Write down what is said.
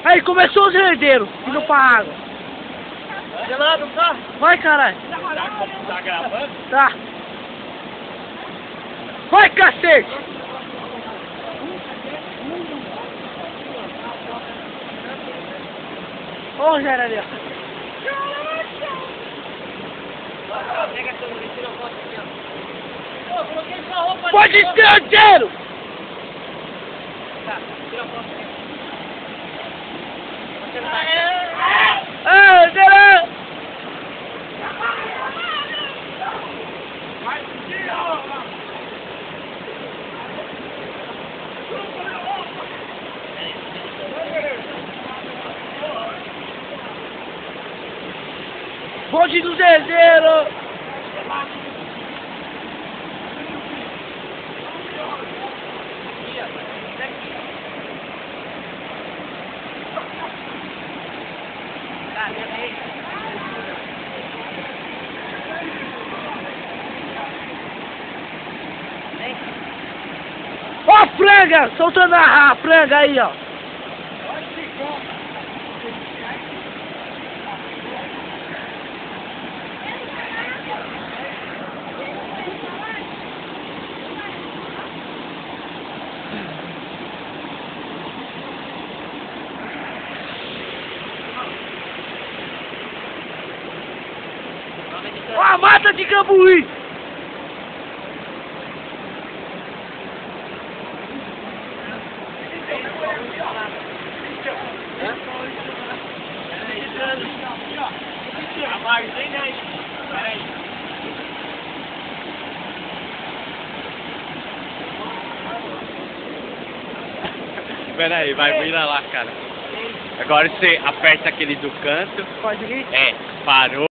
Aí começou os herdeiros, indo pra água. Gelado, tá? Vai, caralho. Tá gravando? Tá. Vai, cacete. Ô, Rogério ali, ó. Pega essa luz, tira a foto aqui, ó. Pô, coloquei sua roupa ali. Pode ser herdeiro. Tá, tira a foto aqui. Herdeiro. Bonde dos herdeiros. Ó a franga, soltando a franga aí, ó. Ó a mata de Cambuí. A Margem aí. Peraí. Peraí, vai virar lá, cara. Agora você aperta aquele do canto. Pode ir? É, parou.